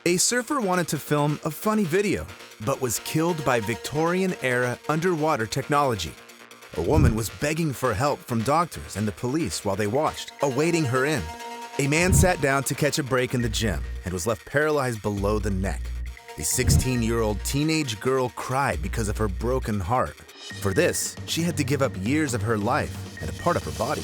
A surfer wanted to film a funny video, but was killed by Victorian-era underwater technology. A woman was begging for help from doctors and the police while they watched, awaiting her end. A man sat down to catch a break in the gym and was left paralyzed below the neck. A 16-year-old teenage girl cried because of her broken heart. For this, she had to give up years of her life and a part of her body.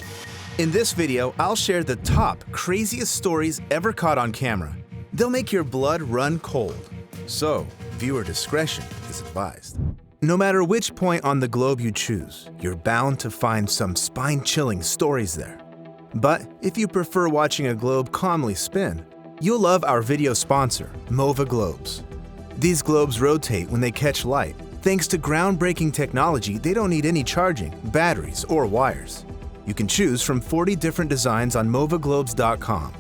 In this video, I'll share the top craziest stories ever caught on camera. They'll make your blood run cold. So, viewer discretion is advised. No matter which point on the globe you choose, you're bound to find some spine-chilling stories there. But if you prefer watching a globe calmly spin, you'll love our video sponsor, MOVA Globes. These globes rotate when they catch light. Thanks to groundbreaking technology, they don't need any charging, batteries, or wires. You can choose from 40 different designs on movaglobes.com.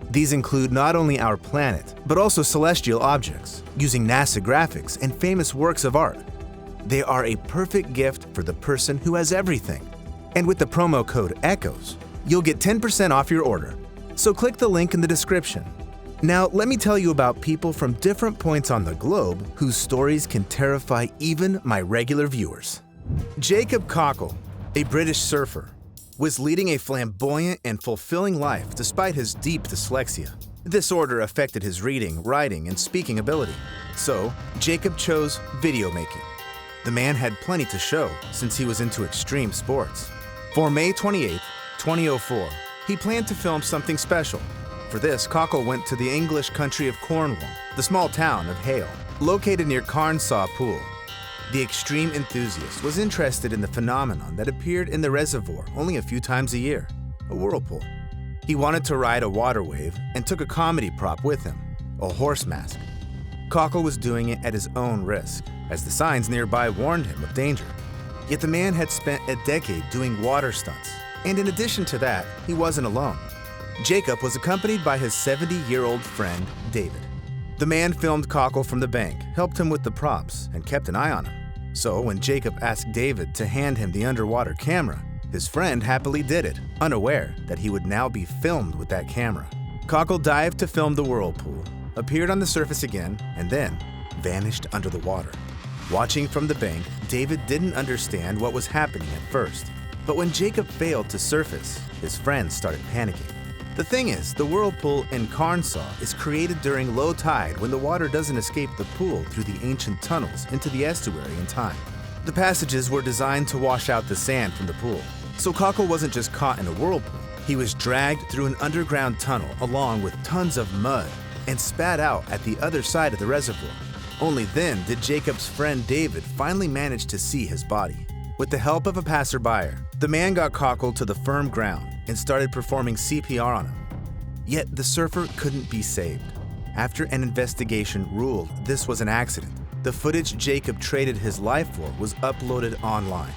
These include not only our planet, but also celestial objects, using NASA graphics and famous works of art. They are a perfect gift for the person who has everything. And with the promo code ECHOES, you'll get 10% off your order. So click the link in the description. Now, let me tell you about people from different points on the globe whose stories can terrify even my regular viewers. Jacob Cockle, a British surfer, was leading a flamboyant and fulfilling life despite his deep dyslexia. This disorder affected his reading, writing, and speaking ability. So, Jacob chose video making. The man had plenty to show since he was into extreme sports. For May 28, 2004, he planned to film something special. For this, Cockle went to the English country of Cornwall, the small town of Hale, located near Carnshaw Pool. The extreme enthusiast was interested in the phenomenon that appeared in the reservoir only a few times a year, a whirlpool. He wanted to ride a water wave and took a comedy prop with him, a horse mask. Cockle was doing it at his own risk, as the signs nearby warned him of danger. Yet the man had spent a decade doing water stunts, and in addition to that, he wasn't alone. Jacob was accompanied by his 70-year-old friend, David. The man filmed Cockle from the bank, helped him with the props, and kept an eye on him. So when Jacob asked David to hand him the underwater camera, his friend happily did it, unaware that he would now be filmed with that camera. Cockle dived to film the whirlpool, appeared on the surface again, and then vanished under the water. Watching from the bank, David didn't understand what was happening at first. But when Jacob failed to surface, his friends started panicking. The thing is, the whirlpool in Carnshaw is created during low tide when the water doesn't escape the pool through the ancient tunnels into the estuary in time. The passages were designed to wash out the sand from the pool. So Cockle wasn't just caught in a whirlpool. He was dragged through an underground tunnel along with tons of mud and spat out at the other side of the reservoir. Only then did Jacob's friend David finally manage to see his body. With the help of a passerby, the man got Cockle to the firm ground and started performing CPR on him. Yet the surfer couldn't be saved. After an investigation ruled this was an accident, the footage Jacob traded his life for was uploaded online.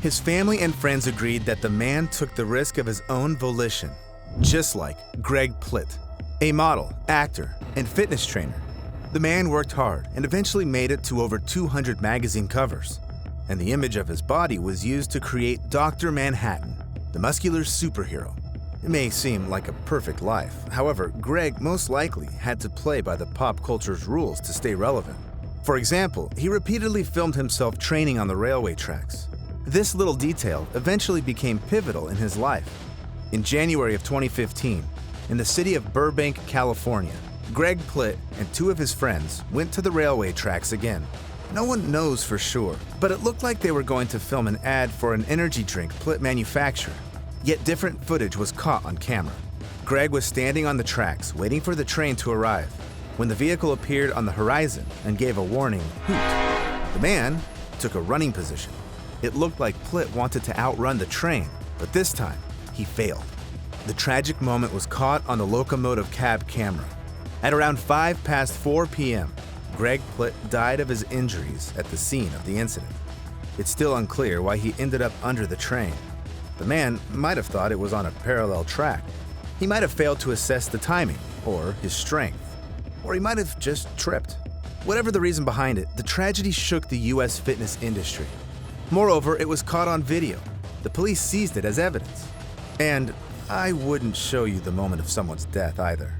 His family and friends agreed that the man took the risk of his own volition, just like Greg Plitt, a model, actor, and fitness trainer. The man worked hard and eventually made it to over 200 magazine covers. And the image of his body was used to create Dr. Manhattan, the muscular superhero. It may seem like a perfect life. However, Greg most likely had to play by the pop culture's rules to stay relevant. For example, he repeatedly filmed himself training on the railway tracks. This little detail eventually became pivotal in his life. In January of 2015, in the city of Burbank, California, Greg Plitt and two of his friends went to the railway tracks again. No one knows for sure, but it looked like they were going to film an ad for an energy drink Plitt manufactured. Yet different footage was caught on camera. Greg was standing on the tracks, waiting for the train to arrive, when the vehicle appeared on the horizon and gave a warning hoot. The man took a running position. It looked like Plitt wanted to outrun the train, but this time, he failed. The tragic moment was caught on the locomotive cab camera. At around 4 p.m., Greg Plitt died of his injuries at the scene of the incident. It's still unclear why he ended up under the train. The man might have thought it was on a parallel track. He might have failed to assess the timing or his strength, or he might have just tripped. Whatever the reason behind it, the tragedy shook the U.S. fitness industry. Moreover, it was caught on video. The police seized it as evidence. And I wouldn't show you the moment of someone's death either.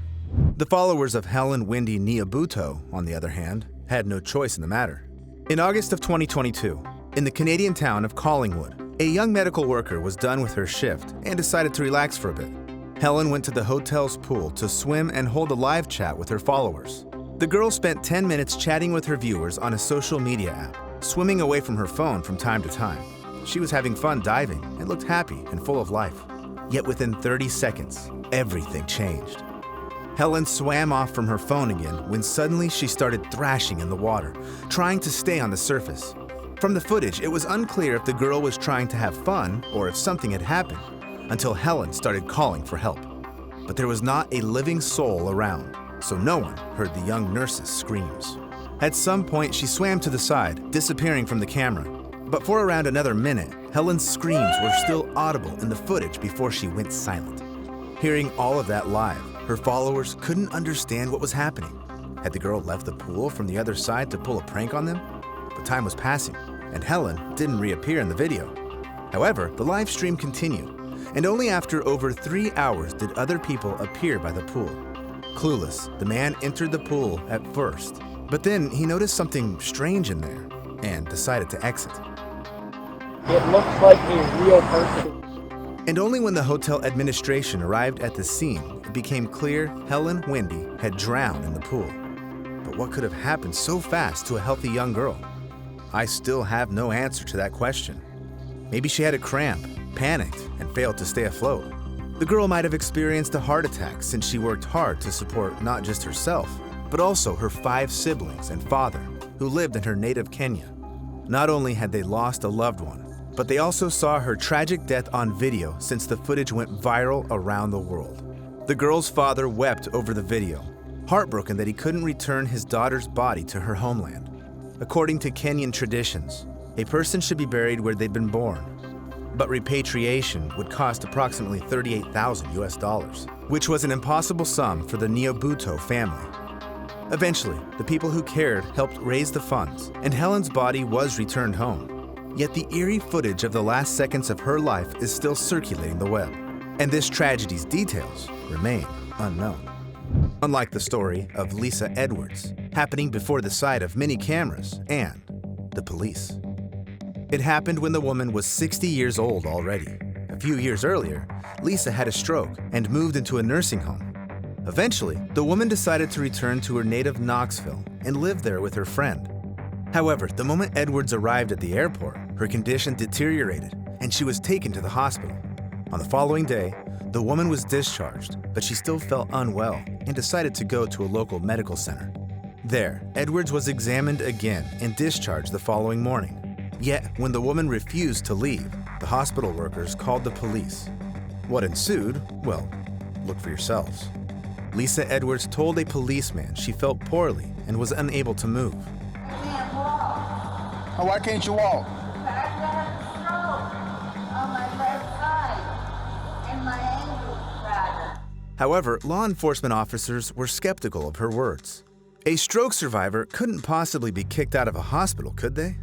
The followers of Helen Wendy Niabuto, on the other hand, had no choice in the matter. In August of 2022, in the Canadian town of Collingwood, a young medical worker was done with her shift and decided to relax for a bit. Helen went to the hotel's pool to swim and hold a live chat with her followers. The girl spent 10 minutes chatting with her viewers on a social media app, swimming away from her phone from time to time. She was having fun diving and looked happy and full of life. Yet within 30 seconds, everything changed. Helen swam off from her phone again when suddenly she started thrashing in the water, trying to stay on the surface. From the footage, it was unclear if the girl was trying to have fun or if something had happened, until Helen started calling for help. But there was not a living soul around, so no one heard the young nurse's screams. At some point, she swam to the side, disappearing from the camera. But for around another minute, Helen's screams were still audible in the footage before she went silent. Hearing all of that live, her followers couldn't understand what was happening. Had the girl left the pool from the other side to pull a prank on them? But time was passing, and Helen didn't reappear in the video. However, the live stream continued, and only after over 3 hours did other people appear by the pool. Clueless, the man entered the pool at first, but then he noticed something strange in there and decided to exit. It looks like a real person. And only when the hotel administration arrived at the scene, it became clear Helen Wendy had drowned in the pool. But what could have happened so fast to a healthy young girl? I still have no answer to that question. Maybe she had a cramp, panicked, and failed to stay afloat. The girl might have experienced a heart attack since she worked hard to support not just herself, but also her 5 siblings and father, who lived in her native Kenya. Not only had they lost a loved one, but they also saw her tragic death on video since the footage went viral around the world. The girl's father wept over the video, heartbroken that he couldn't return his daughter's body to her homeland. According to Kenyan traditions, a person should be buried where they'd been born, but repatriation would cost approximately $38,000, which was an impossible sum for the Niabuto family. Eventually, the people who cared helped raise the funds, and Helen's body was returned home. Yet the eerie footage of the last seconds of her life is still circulating the web, and this tragedy's details remain unknown. Unlike the story of Lisa Edwards, happening before the sight of many cameras and the police. It happened when the woman was 60 years old already. A few years earlier, Lisa had a stroke and moved into a nursing home. Eventually, the woman decided to return to her native Knoxville and live there with her friend. However, the moment Edwards arrived at the airport, her condition deteriorated and she was taken to the hospital. On the following day, the woman was discharged, but she still felt unwell and decided to go to a local medical center. There, Edwards was examined again and discharged the following morning. Yet, when the woman refused to leave, the hospital workers called the police. What ensued? Well, look for yourselves. Lisa Edwards told a policeman she felt poorly and was unable to move. I can't walk. Oh, why can't you walk? I had a stroke on my left side and my ankle fractured. However, law enforcement officers were skeptical of her words. A stroke survivor couldn't possibly be kicked out of a hospital, could they?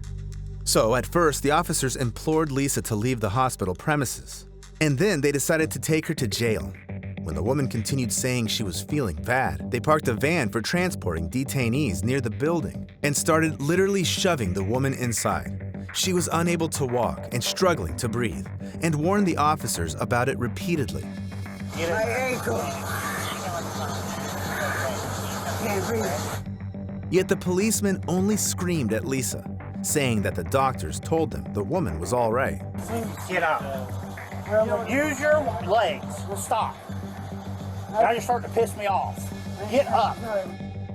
So, at first, the officers implored Lisa to leave the hospital premises. And then they decided to take her to jail. When the woman continued saying she was feeling bad, they parked a van for transporting detainees near the building and started literally shoving the woman inside. She was unable to walk and struggling to breathe, and warned the officers about it repeatedly. My ankle. Can't breathe. Yet the policeman only screamed at Lisa, saying that the doctors told them the woman was all right. Get up. Use your legs. We'll stop. Now you're starting to piss me off. Get up.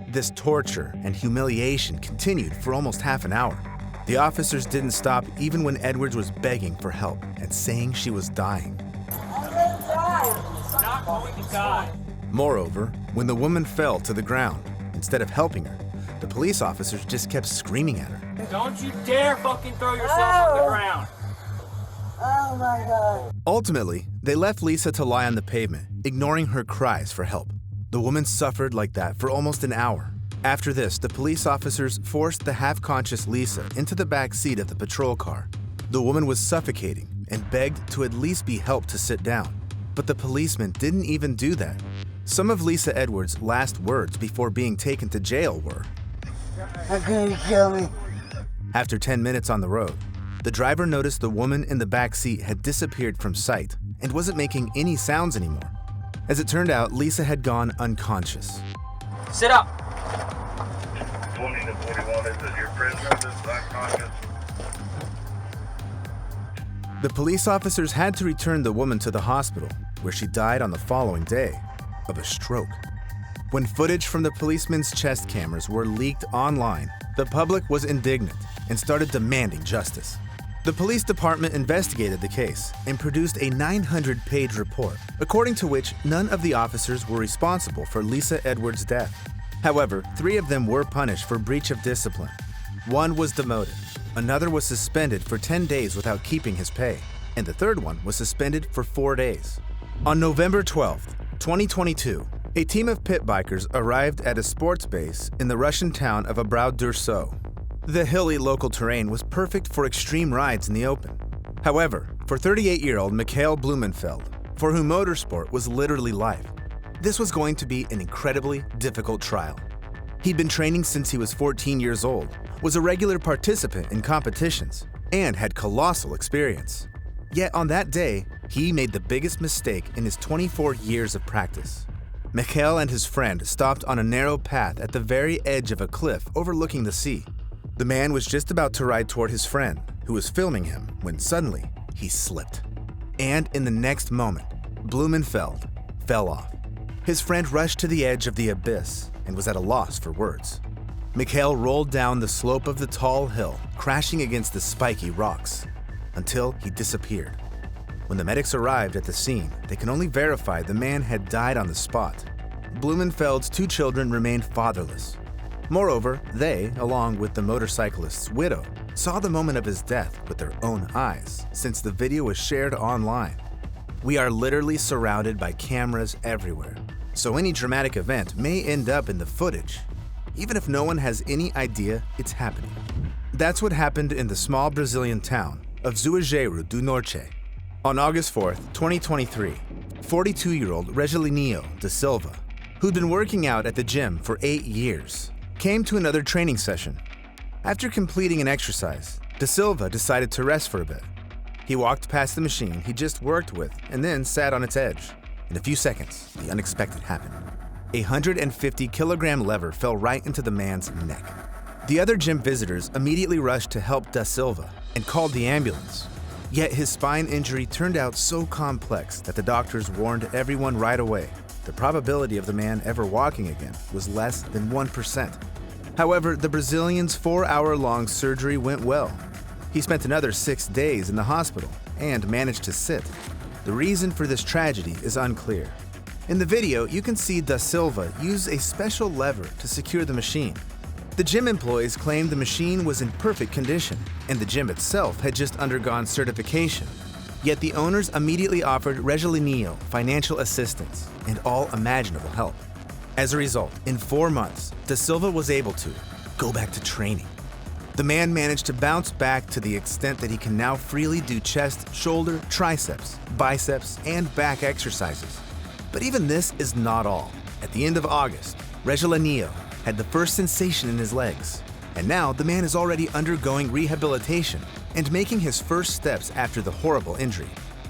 This torture and humiliation continued for almost half an hour. The officers didn't stop even when Edwards was begging for help and saying she was dying. I'm gonna die. Not going to die. Moreover, when the woman fell to the ground, instead of helping her, the police officers just kept screaming at her. Don't you dare fucking throw yourself on the ground. Oh my God. Ultimately, they left Lisa to lie on the pavement, ignoring her cries for help. The woman suffered like that for almost an hour. After this, the police officers forced the half-conscious Lisa into the back seat of the patrol car. The woman was suffocating and begged to at least be helped to sit down. But the policeman didn't even do that. Some of Lisa Edwards' last words before being taken to jail were, "How can you kill me?" After 10 minutes on the road, the driver noticed the woman in the back seat had disappeared from sight and wasn't making any sounds anymore. As it turned out, Lisa had gone unconscious. Sit up. 20 to 41, is it your prisoner that's unconscious? The police officers had to return the woman to the hospital, where she died on the following day of a stroke. When footage from the policeman's chest cameras were leaked online, the public was indignant and started demanding justice. The police department investigated the case and produced a 900-page report, according to which none of the officers were responsible for Lisa Edwards' death. However, 3 of them were punished for breach of discipline. 1 was demoted, another was suspended for 10 days without keeping his pay, and the 3rd one was suspended for 4 days. On November 12, 2022, a team of pit bikers arrived at a sports base in the Russian town of Abrau-Durso. The hilly local terrain was perfect for extreme rides in the open. However, for 38-year-old Mel Blumenfeld, for whom motorsport was literally life, this was going to be an incredibly difficult trial. He'd been training since he was 14 years old, was a regular participant in competitions, and had colossal experience. Yet on that day, he made the biggest mistake in his 24 years of practice. Mel and his friend stopped on a narrow path at the very edge of a cliff overlooking the sea. The man was just about to ride toward his friend, who was filming him, when suddenly he slipped. And in the next moment, Blumenfeld fell off. His friend rushed to the edge of the abyss and was at a loss for words. Mel rolled down the slope of the tall hill, crashing against the spiky rocks, until he disappeared. When the medics arrived at the scene, they could only verify the man had died on the spot. Blumenfeld's 2 children remained fatherless. Moreover, they, along with the motorcyclist's widow, saw the moment of his death with their own eyes, since the video was shared online. We are literally surrounded by cameras everywhere, so any dramatic event may end up in the footage, even if no one has any idea it's happening. That's what happened in the small Brazilian town of Juazeiro do Norte. On August 4th, 2023, 42-year-old Reelo Silva, who'd been working out at the gym for 8 years, came to another training session. After completing an exercise, De Silva decided to rest for a bit. He walked past the machine he just worked with and then sat on its edge. In a few seconds, the unexpected happened. A 150-kilogram lever fell right into the man's neck. The other gym visitors immediately rushed to help Da Silva and called the ambulance. Yet his spine injury turned out so complex that the doctors warned everyone right away. The probability of the man ever walking again was less than 1%. However, the Brazilian's 4-hour-long surgery went well. He spent another 6 days in the hospital and managed to sit. The reason for this tragedy is unclear. In the video, you can see Da Silva use a special lever to secure the machine. The gym employees claimed the machine was in perfect condition, and the gym itself had just undergone certification. Yet the owners immediately offered Reelo financial assistance and all imaginable help. As a result, in 4 months, Da Silva was able to go back to training. The man managed to bounce back to the extent that he can now freely do chest, shoulder, triceps, biceps, and back exercises. But even this is not all. At the end of August, Reelo had the first sensation in his legs, and now the man is already undergoing rehabilitation and making his first steps after the horrible injury.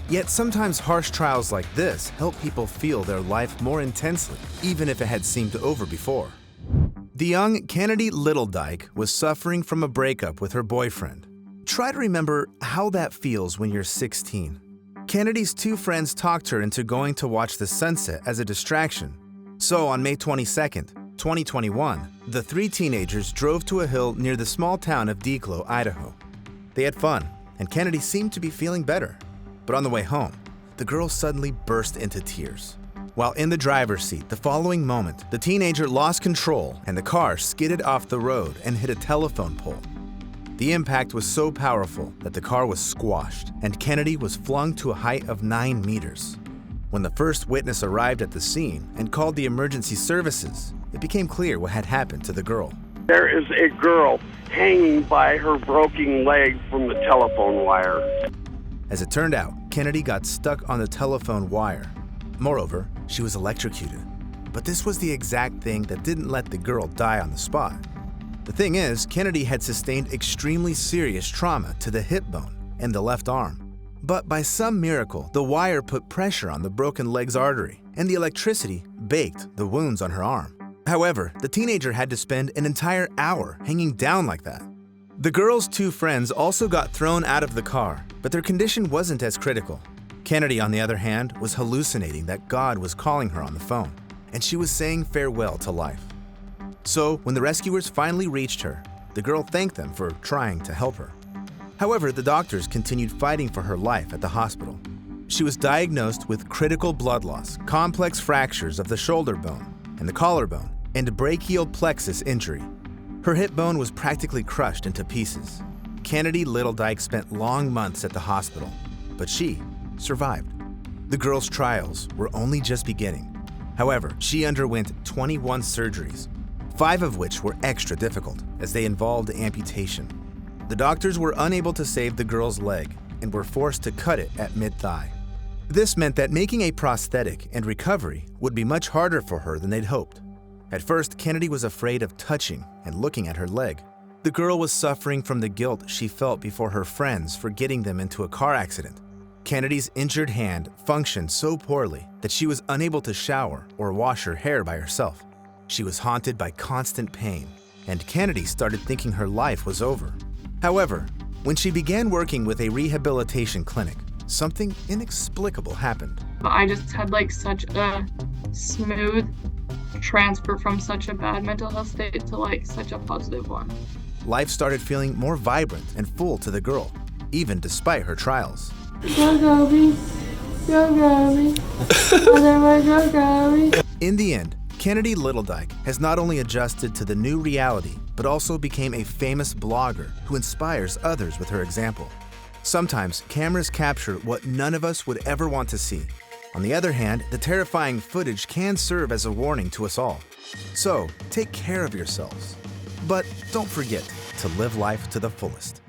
Yet sometimes harsh trials like this help people feel their life more intensely, even if it had seemed over before. The young Kennedy Dyke was suffering from a breakup with her boyfriend. Try to remember how that feels when you're 16. Kennedy's 2 friends talked her into going to watch the sunset as a distraction. So on May 22nd, 2021, the 3 teenagers drove to a hill near the small town of Declo, Idaho. They had fun, and Kennedy seemed to be feeling better. But on the way home, the girl suddenly burst into tears. While in the driver's seat the following moment, the teenager lost control and the car skidded off the road and hit a telephone pole. The impact was so powerful that the car was squashed, and Kennedy was flung to a height of 9 meters. When the first witness arrived at the scene and called the emergency services, it became clear what had happened to the girl. There is a girl hanging by her broken leg from the telephone wire. As it turned out, Kennedy got stuck on the telephone wire. Moreover, she was electrocuted. But this was the exact thing that didn't let the girl die on the spot. The thing is, Kennedy had sustained extremely serious trauma to the hip bone and the left arm. But by some miracle, the wire put pressure on the broken leg's artery, and the electricity baked the wounds on her arm. However, the teenager had to spend an entire hour hanging down like that. The girl's two friends also got thrown out of the car, but their condition wasn't as critical. Kennedy, on the other hand, was hallucinating that God was calling her on the phone, and she was saying farewell to life. So, when the rescuers finally reached her, the girl thanked them for trying to help her. However, the doctors continued fighting for her life at the hospital. She was diagnosed with critical blood loss, complex fractures of the shoulder bone and the collarbone, and brachial plexus injury. Her hip bone was practically crushed into pieces. Kennedy Little Dyke spent long months at the hospital, but she survived. The girl's trials were only just beginning. However, she underwent 21 surgeries, 5 of which were extra difficult as they involved amputation. The doctors were unable to save the girl's leg and were forced to cut it at mid-thigh. This meant that making a prosthetic and recovery would be much harder for her than they'd hoped. At first, Kennedy was afraid of touching and looking at her leg. The girl was suffering from the guilt she felt before her friends for getting them into a car accident. Kennedy's injured hand functioned so poorly that she was unable to shower or wash her hair by herself. She was haunted by constant pain, and Kennedy started thinking her life was over. However, when she began working with a rehabilitation clinic, something inexplicable happened. I just had such a smooth transfer from such a bad mental health state to such a positive one. Life started feeling more vibrant and full to the girl, even despite her trials. Go Gobi, go Gobi, otherwise go Gobi. In the end, Kennedy Little Dyke has not only adjusted to the new reality, but also became a famous blogger who inspires others with her example. Sometimes cameras capture what none of us would ever want to see. On the other hand, the terrifying footage can serve as a warning to us all. So, take care of yourselves. But don't forget to live life to the fullest.